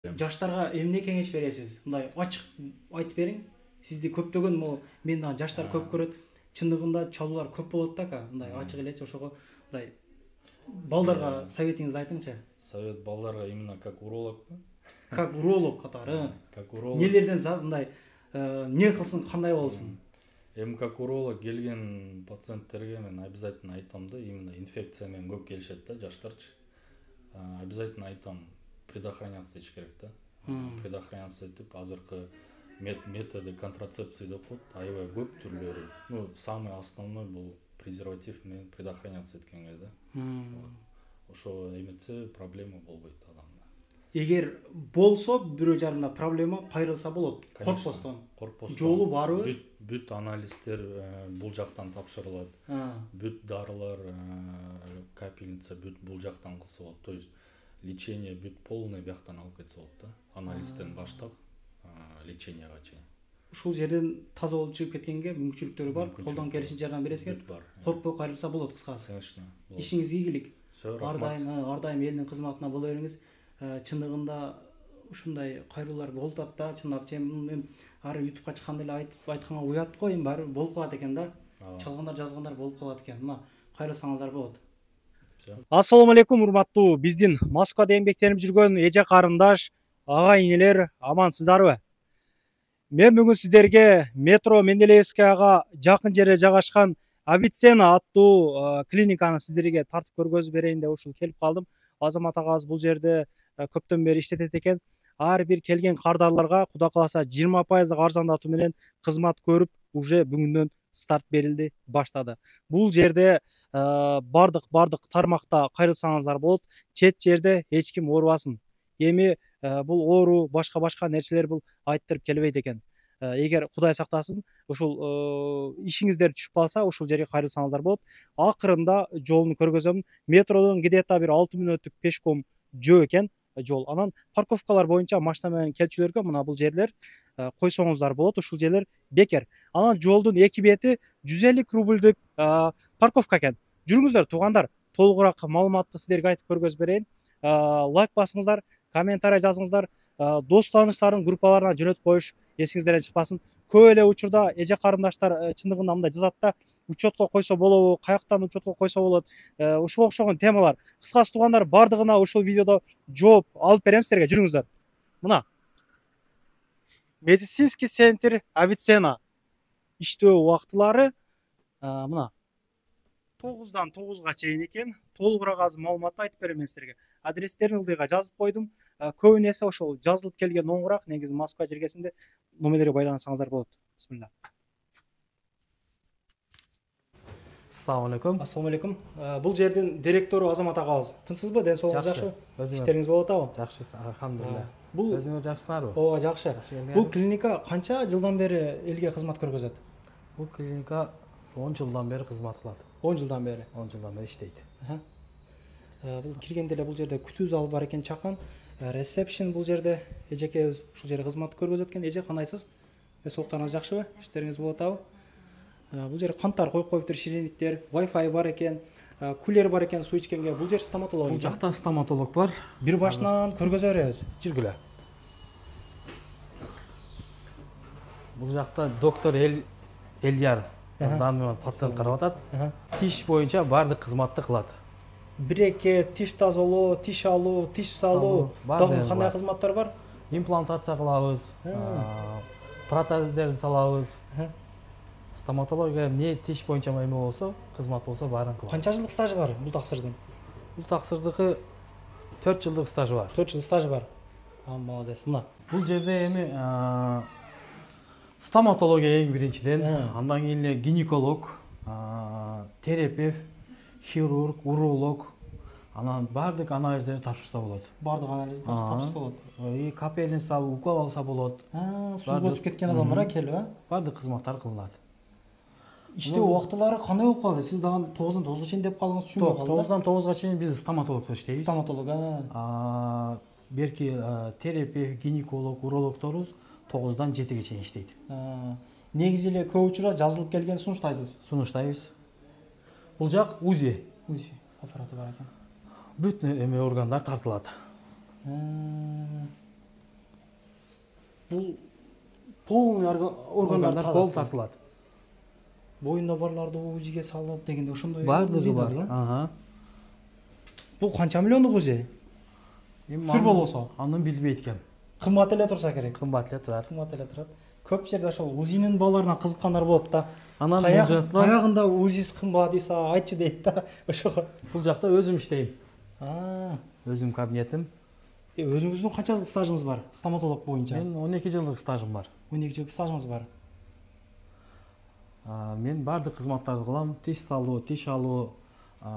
Жаштарга эмне кеңеш бересиз? Мындай ачык айтып бериң. Сизди көптөгөн мен жаштар көп көрөт. Чындыгында чалуулар көп болот да, мындай ачык элечи ошого мындай балдарга советиңизди айтыңчы. Совет балдарга именно как уролог. Как уролог катары. Как уролог. Нелерден мындай не кылсын, кандай болсун? Эми как уролог келген пациенттерге мен обязательно айтам да, именно инфекция менен көп келишет да жаштарчы. Обязательно айтам, предохраняться этиш керек да. Предохраняться этип азыркы методы контрацепции деп коет, аябай көп түрлөрү. Самый основной бул презерватив менен предохраняться эткенге да. Ошо эметсе проблема болбойт адамда. Эгер болсо бирөө жарымда проблема кайрылса болот. Коркпостон. Жолу барбы? Бүт анализдер бул жактан тапшырылат. Бүт дарылар, капельница бүт бул жактан кылса болот. То есть лечение бүт полный бияктан алып кетсе болот да. Анализден баштап леченияга чейин. Ушул жерден таза болуп чыгып кеткенге мүмкүнчүлүктөрү бар. Колдон келишинче жардам бересиңер. Коркпой кайрылса болот кыскасы. Конечно. Ишиңиз ийгилик. Ар дайым элдин кызматына боло бериңиз. Чындыгында ушундай кайрылуулар болуп атат да, чындап мен ар YouTubeга чыкканда эле айтканга уят го, эми баары болуп калат экен да. Чалгандар жазгандар болуп калат экен. Мына кайрылсаңыздар болот. Ассаламу алейкум, урматтуу биздин Москвада эмгектенип жүргөн эже карындаш, ага инелер, амансыздарбы? Мен бүгүн сиздерге метро Менделеевскаяга жакын жерде жайгашкан Авиценна аттуу клиниканы сиздерге тартып көргөзүп берейин деп ушул келип калдым. Азамат агабыз бул жерде көптөн бери иштетет экен. Ар бир келген кардарларга Кудай кааласа 20% арзандатуу менен кызмат көрүп, уже бүгүндөн старт берилди, баштады. Бул жерде бардык тармакта кайрылсаңыздар болот. Чет жерде эч ким оорубасын. Эми бул оору башка нерселер бул айттырып келбейт экен. Эгер Кудай сактасын, ушул ишиңиздер түшүп калса, ушул жерге кайрылсаңыздар болот. Акырында жолун көргөзөм. Метродон где-то бир 6 мүнөттүк пешком жөө экен жол. Анан парковкалар боюнча машина менен келчүлөргө мына бул жерлер койсоңуздар болот. Ушул жерлер бекер. Анан жолдун эки бети 150 рубльдүк парковка экен. Жүрүңүздөр туугандар, толугураак маалыматты сиздерге айтып көргөзүп берейин. Лайк басыңыздар, комментарий жазыңыздар. Дос тааныштардын группаларына жөнөтүп коюш эсиңизден чыкпасын. Көп эле учурда эже карындаштар чындыгында мындай жазат да, учетко койсо болобу, каяктан учетко койсо болот, ушуга окшогон темалар. Кыскасы туугандар, бардыгына ушул видеодо жооп алып берем сиздерге. Жүрүңүздөр. Мына медицинский центр Авиценна иштөө убактылары мына 9-дан 9-га чейин экен. Толугураак азыр маалыматты айтып берем сиздерге. Адрестерин ылдыйга жазып койдум. Көбүнесе ошол жазылып келген оңураак, негизи Москва жергесинде номерлерге байлансаңыздар болот. Бисмилла. Ассаламу алейкум. Ассаламу алейкум. Бул жердин директору Азамат агабыз. Тынчсызбы? Ден соолугуңуз жакшыбы? Иштериңиз болуп атабы? Жакшы, алхамдулилlah. Бул өзүңөр жакшысыңарбы? Ооба, жакшы. Бул клиника канча жылдан бери элге кызмат көргөзөт? Бул клиника 10 жылдан бери кызмат кылат. 10 жылдан бери. 10 жылдан бери иштейт. Бул киргенде эле бул жерде күтүү залы бар экен, чакан. Ресепшн бул жерде эжекебиз ушул жерде кызмат көргөзөт экен. Эже кандайсыз? Соолуктарыңыз жакшыбы? Иштериңиз болуп атабы? Бул жерде канттар коюп коюптур, ширинниктер, Wi-Fi бар экен, кулер бар экен суу ичкенге. Бул жер стоматолог. Бул жакта стоматолог бар. Бир башынан көргөзө беребиз. Жүргүлө. Бул жакта доктор Эльяр данный пациент карап атат. Тиш боюнча баардык кызматты кылат. Брекет, тиш тазалоо, тиш алуу, тиш салуу, дагы кандай кызматтар бар? Имплантация кылабыз, протездерди салабыз. Стоматология эмне тиш боюнча эме болсо, кызмат болсо баарын кылабыз. Канча жылдык стажы бар бул таксырдын? Бул таксырдыкы 4 жылдык стажы бар. 4 жыл стажы бар. Молодец. Мына бул жерде эми стоматология эң биринчиден, андан кийин эле гинеколог, терапевт, хирург, уролог, анан баардык анализдерди тапшырса болот. Баардык анализди тапшырса болот. И капельница алып, укол алса болот. Суу өтүп кеткен адамдарга келип, баардык кызматтар кылынат. Иштөө убактылары кандай болуп калды? Сиз дагы 9-дан 9га чейин деп калдыңыз, түшүнбөй калдым. 9-дан 9га чейин биз стоматологдор иштейбиз. Стоматолог, берки терапевт, гинеколог, урологторубуз 9-дан 7ге чейин иштейт. Негизи эле көп учурда жазылып келген сунуштайсыз. Сунуштайбыз. Бул жак УЗИ. УЗИ аппараты бар экен. Бүт эме органдар тартылат. бул полный органдар пол тартылат. Боюнда барларды УЗИге салып дегенде ошондой Бардыгы бар. Бул канча миллиондук УЗИ? Сыр болосо. Аны билбейт экен. Кымбат эле турса керек. Кымбат эле турат. Көп жерде ошол УЗИнин балдарына кызыккандар болот да. Анан таягында УЗИси кымбат дейсе айтчы дейт да. Ошого. Бул жакта өзүм иштейм. Өзүм кабинетим. Өзүңүздүн канча жылдык стажыңыз бар? Стоматолог боюнча. Мен 12 жылдык стажым бар. 12 жылдык стажыңыз бар. Мен бардык кызматтарды кылам. Тиш салуу, тиш алуу,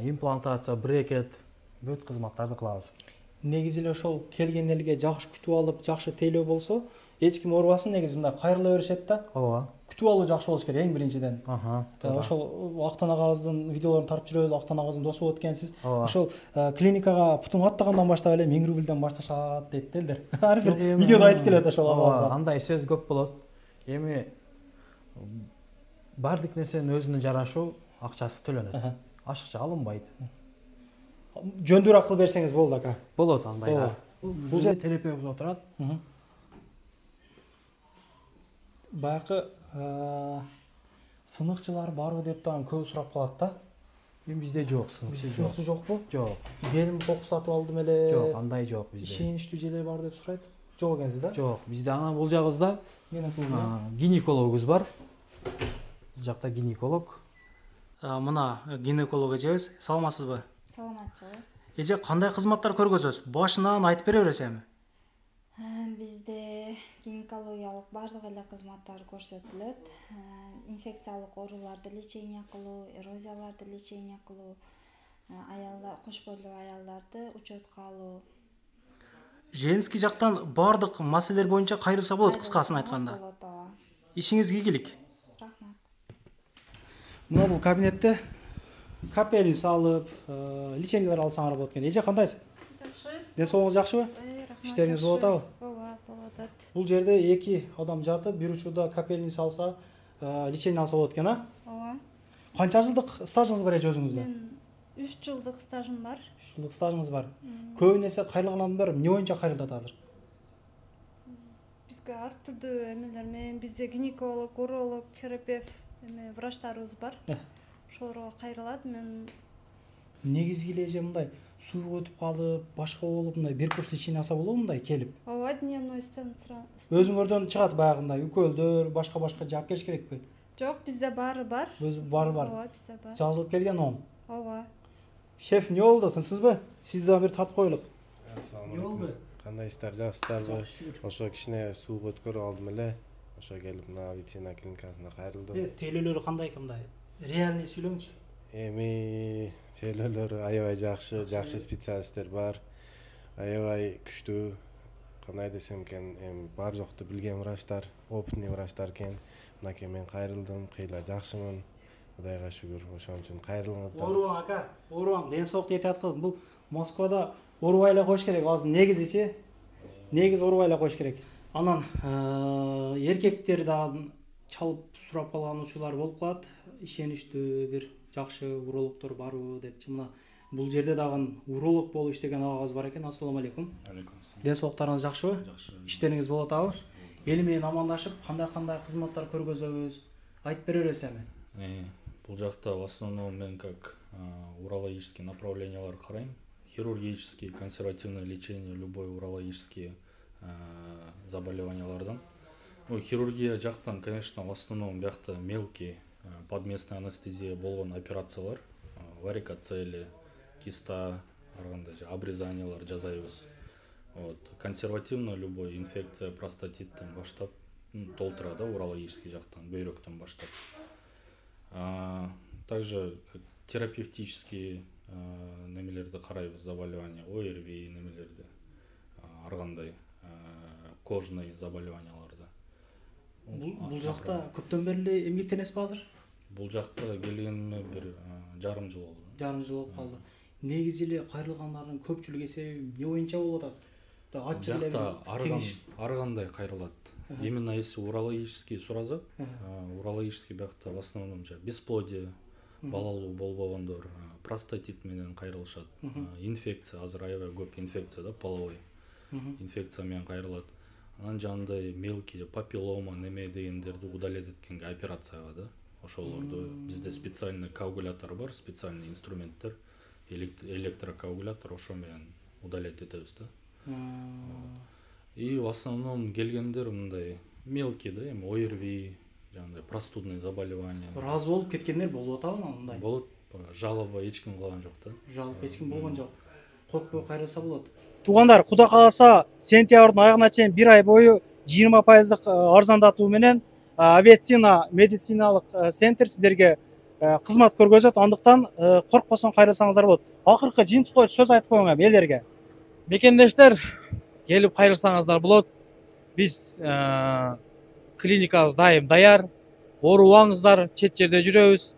имплантация, брекет, бүт кызматтарды кылабыз. Негизи эле ошол келген элге жакшы күтүп алып, жакшы тейлөө болсо, эч ким оорубасын, негизи мындай кайрыла беришет да. Ооба. Күтүп алуу жакшы болуш керек эң биринчиден. Ошол Актан агабыздын видеолорун тарып жүрөбүз, Актан агабыздын досу болуп экенсиз. Ошол клиникага путуң аттагандан баштап эле 1000 рубльден башташат дейт элдер. Ар бир видеодо айтып келет ошол агабыз. Андай сөз көп болот. Эми бардык нерсенин өзүнө жарашуу акчасы төлөнөт. Ашыкча алынбайт. Жөндүрөөк кылып берсеңиз болду ака. Болот андай. Бул жерде терапевт отурат. Баягы сыныкчылар барбы деп дагы көп сурап калат да. Эми бизде жок, сыныкчы жокпу? Жок. Белим кокусатып алдым эле. Жок, андай жок бизде. Ишеничтүү желе бар деп сурайт. Жок экенсиз да? Жок, бизде анан бул жагыбызда гинекологубуз бар. Бул жакта гинеколог. Мына гинеколог эжебиз, саламатсызбы? Саламатчы. Эже кандай кызматтар көргөзөсүз? Башынан айтып бере бересизби? Бизде гинекологиялык бардык эле кызматтар көрсөтүлөт. Инфекциялык ооруларды лечение кылуу, эрозияларды лечение кылуу, аялдар, кош бойлуу аялдарды учетко алуу. Женский жактан бардык маселелер боюнча кайрылса болот, кыскасын айтканда. Ишиңиз ийгилик. Рахмат. Мына бул кабинетте капельни салып, лечениялар алсаңар болот экен. Эже кандайсыз? Жакшы. Ден соолугуңуз жакшыбы? Рахмат. Иштериңиз болуп атабы? Ооба, болуп атат. Бул жерде 2 адам жатып, бир учурда капельни салса, лечение алса болот экен, а? Ооба. Канча жылдык стажыңыз бар эже өзүңүздө? Мен 3 жылдык стажым бар. 3 жылдык стажыңыз бар. Көбүн эсе кайрылган адамдар эмне боюнча кайрылат азыр? Бизге ар түрдүү эмелер менен бизде гинеколог, уролог, терапевт, врачтарыбыз бар. Ошолорго кайрылат. Мен негизги эле эже мындай сууга өтүп калып, башка болуп мындай бир курс лечение алса болобу мындай келип? ооба, дневной станция. Өзүңөрдөн чыгат баягындай үкөлдөр, башка жаап келиш керекпи? Жок, бизде баары бар. Өзү баары бар. Ооба, бизде бар. Жазылып келген он. Ооба. Шеф, эмне болду? Тынчсызбы? Сизди дагы бир тартып коелук. Эмне болду? Кандайсыздар, жакшысыздарбы? Ошо кичине сууга өткөрүп алдым эле. Ошо келип мына ветеринар клиникасына кайрылдым. Тейлөөлөрү кандай экен мындай? Реальный сүйлөңүчү. Эми тейлөөлөр аябай жакшы, жакшы специалисттер бар. Аябай күчтүү. Кандай десем экен, эми бар жокту билген врачтар, опытный врачтар экен. Мынакей мен кайрылдым, кыйла жакшымын. Кудайга шүгүр, ошон үчүн кайрылыңыздар. Оорубаң ака, оорубаң. Ден соолукту эте аткылдым. Бул Москвада оорубай эле коюш керек. Азыр негизичи. Негиз оорубай эле коюш керек. Анан эркектер дагы чалып сурап калган учурлар болуп калат. Ишеничтүү бир жакшы урологдор барбы депчи. Мына бул жерде дагы уролог болуп иштеген агабыз бар экен. Ассаламу алейкум. Ден соолуктарыңыз жакшыбы? Жакшы. Иштериңиз болуп атабы? Эл менен амандашып, кандай кызматтар көргөзөбүз? Айтып бере бересизби? Бул жакта в основном мен как урологический направлениялар карайм. Хирургический, консервативное лечение, любой урологический заболеваниялардан. Хирургия жактан, конечно, в основном биякта мелкий подместная анестезия болгон операциялар, варикоцели, киста, обрезаниялар жасайбыз. Консервативно любой инфекция простатиттен баштап толтура да урологический жактан, бөйрөктөн баштап. Также терапевтические немелерди карайбыз, заболевания, ОРВИ немелерди, ар кандай кожный заболеванияларды. Бул жакта көптөн бери эле эмгектенесизби азыр? Бул жакта келгениме бир жарым жыл болду. Жарым жыл болуп калды. Негизи эле кайрылгандардын көпчүлүгү себеби эмне боюнча болуп атат? Ар кандай кайрылат. Именно если урологический суразак, урологический биякта в основном бесплодие, балалуу болбогондор, простатит менен кайрылышат. Инфекция, азыр аябай көп инфекция да, половой. Инфекция менен кайрылат. анан жанагындай мелкий папиллома неме дегендерди удалять эткенге операцияга да ошолорду бизде специальный коагулятор бар, специальный инструменттер, электрокоагулятор, ошо менен удалять этебиз да. И в основном келгендер мындай мелкий да, эми ОРВИ, жанагындай простудный заболевание. Бир аз болуп кеткендер болуп атабы мындай. Болот, жалоба эч ким кылган жок да. Жалоба эч ким болгон жок. Коркпой кайрылса болот. Туугандар, Кудай кааласа, сентябрдын айына чейин 1 ай бою 20% арзандатуу менен Аветсина медициналык центр сиздерге кызмат көргөзөт. Андыктан коркпосоң кайрылсаңыздар болот. Акыркы жыйынтыктоо сөз айтып коюң элдерге. Мекендештер, келип кайрылсаңыздар болот. Биз клиникабыз дайым даяр. Оорубаңыздар, чет жерде жүрөбүз.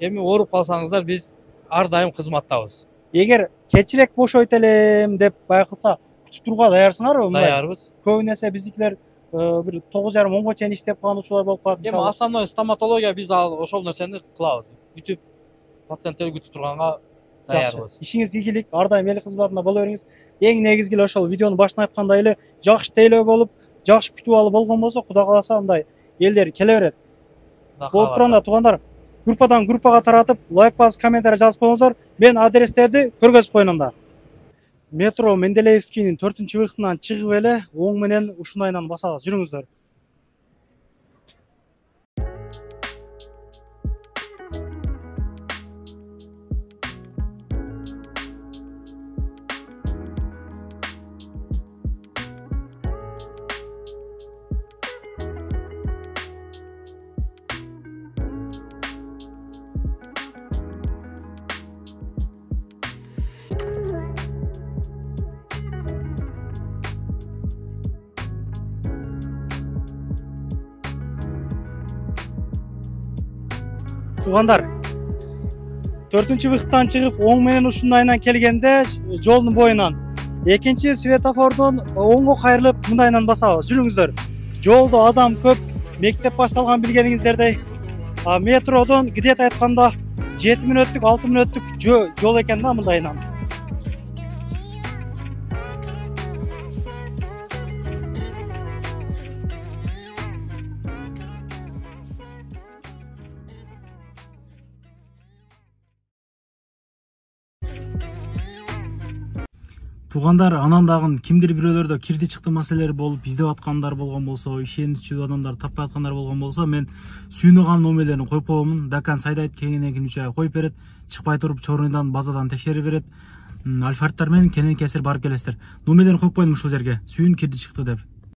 Эми ооруп калсаңыздар, биз ар дайым кызматтабыз. Эгер кечирээк бошойт элем деп байкалса, күтүп турууга даярсыңарбы? Даярбыз. Көбүнесе биздикилер бир 9:30-10 чейин иштеп калган учурлар болуп калат. Эми основной стоматология биз ошол нерсени кылабыз. Күтүп пациенттерди күтүп турганга даярбыз. Ишиңиз ийгилик, ар дайым эл кызматында боло бериңиз. Эң негизги эле ошол видеонун башында айткандай эле жакшы тейлөө болуп, жакшы күтүп алып болгон болсо, Кудай кааласа мындай элдер келе берет. Болуп турганда туугандар, группадан группага таратып, лайк басып, комментарий жазып коюңуздар. Мен адрестерди көргөзүп коеюн анда. Метро Менделеевскийдин 4-выходунан чыгып эле оң менен ушунайынан басабыз. Жүрүңүздөр. Туугандар, 4-выходтан чыгып оң менен ушунайынан келгенде жолдун боюнан экинчи светофордон оңго кайрылып мындайынан басабыз. Жүрүңүздөр. Жолдо адам көп, мектеп башталган билгениңиздердей. Метродон где-то айтканда 7 мүнөттүк, 6 мүнөттүк жол экен да мындайынан. Туугандар, анан дагы кимдир бирөөлөрдө кирди чыкты маселелери болуп, издеп аткандар болгон болсо, ишеничүү адамдар таппай аткандар болгон болсо, мен сүйүнүган номерлерин коюп коемун. Дакан Сайдайт кеңинен 3 ай коюп берет. Чыкпай туруп чорундан базадан текшерип берет. Альфардтар менен кенен кесир барып келесиздер. Номерлерин коюп коюм ушул жерге. Сүйүн кирди чыкты деп.